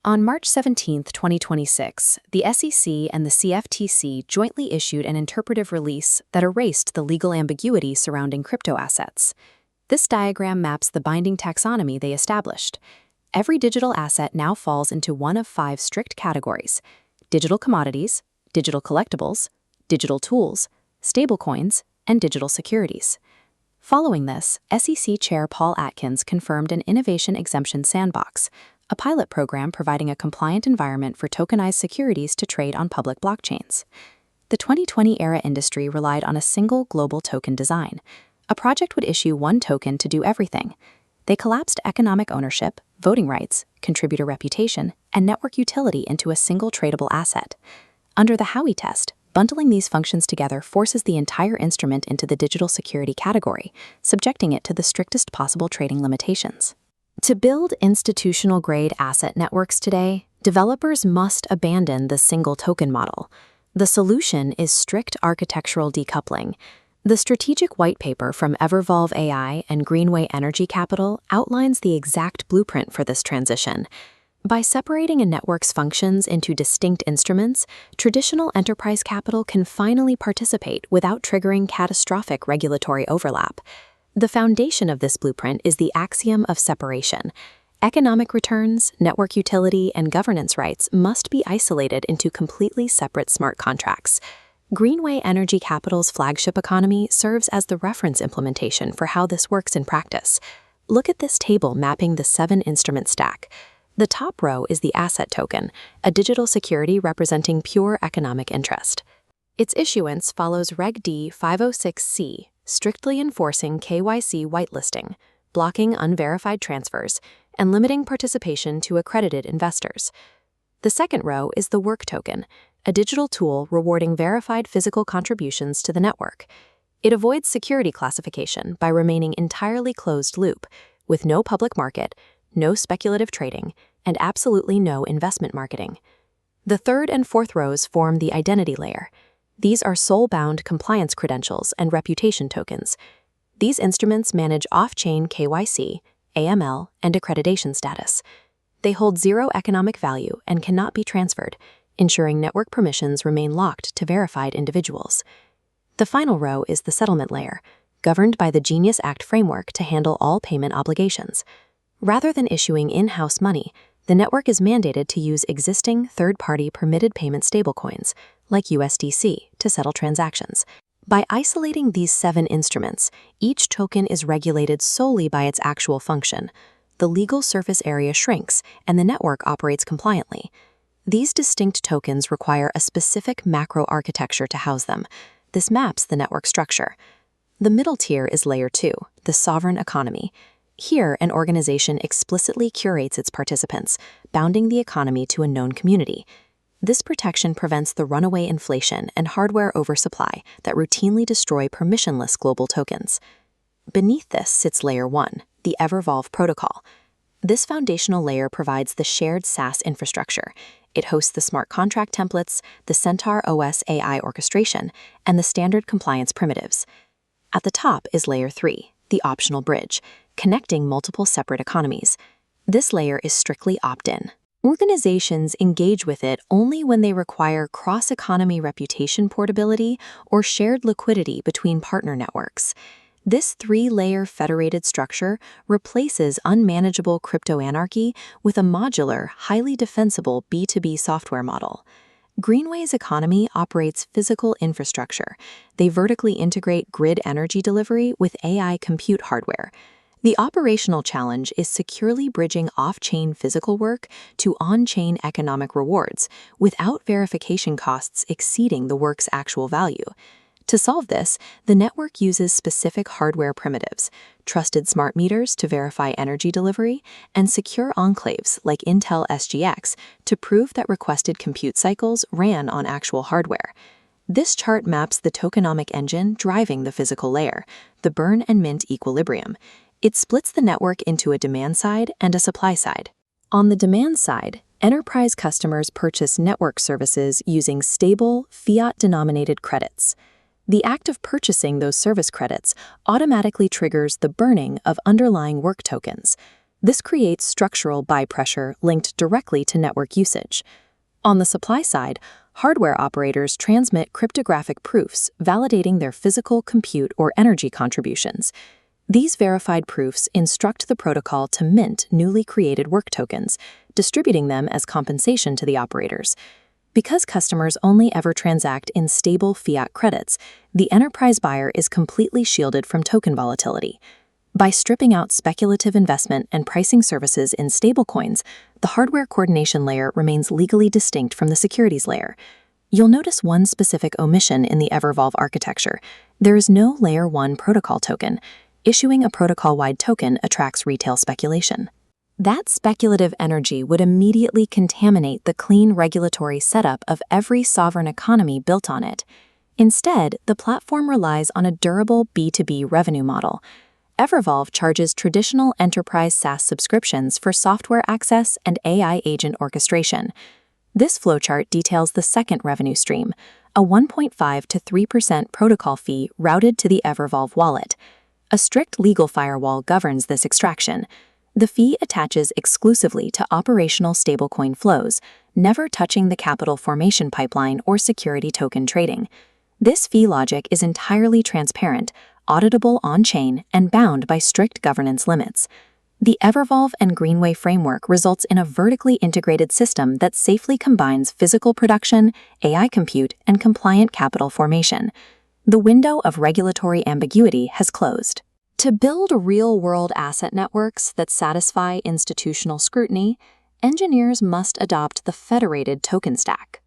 On March 17, 2026, the SEC and the CFTC jointly issued an interpretive release that erased the legal ambiguity surrounding crypto assets. This diagram maps the binding taxonomy they established. Every digital asset now falls into one of 5 strict categories: digital commodities, digital collectibles, digital tools, stablecoins, and digital securities. Following this, SEC Chair Paul Atkins confirmed an Innovation Exemption sandbox, a pilot program providing a compliant environment for tokenized securities to trade on public blockchains. The 2020-era industry relied on a single global token design. A project would issue one token to do everything. They collapsed economic ownership, voting rights, contributor reputation, and network utility into a single tradable asset. Under the Howey test, bundling these functions together forces the entire instrument into the digital security category, subjecting it to the strictest possible trading limitations. To build institutional-grade asset networks today, developers must abandon the single token model. The solution is strict architectural decoupling. The strategic white paper from Evervolve AI and Greenway Energy Capital outlines the exact blueprint for this transition. By separating a network's functions into distinct instruments, traditional enterprise capital can finally participate without triggering catastrophic regulatory overlap. The foundation of this blueprint is the axiom of separation. Economic returns, network utility, and governance rights must be isolated into completely separate smart contracts. Greenway Energy Capital's flagship Economy serves as the reference implementation for how this works in practice. Look at this table mapping the 7-instrument stack. The top row is the asset token, a digital security representing pure economic interest. Its issuance follows Reg D 506C, strictly enforcing KYC whitelisting, blocking unverified transfers, and limiting participation to accredited investors. The second row is the work token, a digital tool rewarding verified physical contributions to the network. It avoids security classification by remaining entirely closed loop, with no public market, no speculative trading, and absolutely no investment marketing. The third and fourth rows form the identity layer. These are soul-bound compliance credentials and reputation tokens. These instruments manage off-chain KYC, AML, and accreditation status. They hold zero economic value and cannot be transferred, ensuring network permissions remain locked to verified individuals. The final row is the settlement layer, governed by the Genius Act framework to handle all payment obligations. Rather than issuing in-house money, the network is mandated to use existing third-party permitted payment stablecoins, like USDC, to settle transactions. By isolating these 7 instruments, each token is regulated solely by its actual function. The legal surface area shrinks, and the network operates compliantly. These distinct tokens require a specific macro architecture to house them. This maps the network structure. The middle tier is Layer 2, the sovereign economy. Here, an organization explicitly curates its participants, bounding the economy to a known community. This protection prevents the runaway inflation and hardware oversupply that routinely destroy permissionless global tokens. Beneath this sits Layer 1, the Evervolve protocol. This foundational layer provides the shared SaaS infrastructure. It hosts the smart contract templates, the Centaur OS AI orchestration, and the standard compliance primitives. At the top is Layer 3, the optional bridge, connecting multiple separate economies. This layer is strictly opt-in. Organizations engage with it only when they require cross-economy reputation portability or shared liquidity between partner networks. This 3-layer federated structure replaces unmanageable crypto anarchy with a modular, highly defensible B2B software model. Greenway's economy operates physical infrastructure. They vertically integrate grid energy delivery with AI compute hardware. The operational challenge is securely bridging off-chain physical work to on-chain economic rewards without verification costs exceeding the work's actual value. To solve this, the network uses specific hardware primitives, trusted smart meters to verify energy delivery, and secure enclaves like Intel SGX to prove that requested compute cycles ran on actual hardware. This chart maps the tokenomic engine driving the physical layer, the burn and mint equilibrium. It splits the network into a demand side and a supply side. On the demand side, enterprise customers purchase network services using stable, fiat-denominated credits. The act of purchasing those service credits automatically triggers the burning of underlying work tokens. This creates structural buy pressure linked directly to network usage. On the supply side, hardware operators transmit cryptographic proofs validating their physical, compute, or energy contributions. These verified proofs instruct the protocol to mint newly created work tokens, distributing them as compensation to the operators. Because customers only ever transact in stable fiat credits, the enterprise buyer is completely shielded from token volatility. By stripping out speculative investment and pricing services in stablecoins, the hardware coordination layer remains legally distinct from the securities layer. You'll notice one specific omission in the Evervolve architecture. There is no Layer 1 protocol token. Issuing a protocol-wide token attracts retail speculation. That speculative energy would immediately contaminate the clean regulatory setup of every sovereign economy built on it. Instead, the platform relies on a durable B2B revenue model. Evervolve charges traditional enterprise SaaS subscriptions for software access and AI agent orchestration. This flowchart details the second revenue stream, a 1.5 to 3% protocol fee routed to the Evervolve wallet. A strict legal firewall governs this extraction. The fee attaches exclusively to operational stablecoin flows, never touching the capital formation pipeline or security token trading. This fee logic is entirely transparent, auditable on-chain, and bound by strict governance limits. The Evervolve and Greenway framework results in a vertically integrated system that safely combines physical production, AI compute, and compliant capital formation. The window of regulatory ambiguity has closed. To build real-world asset networks that satisfy institutional scrutiny, engineers must adopt the Federated token stack.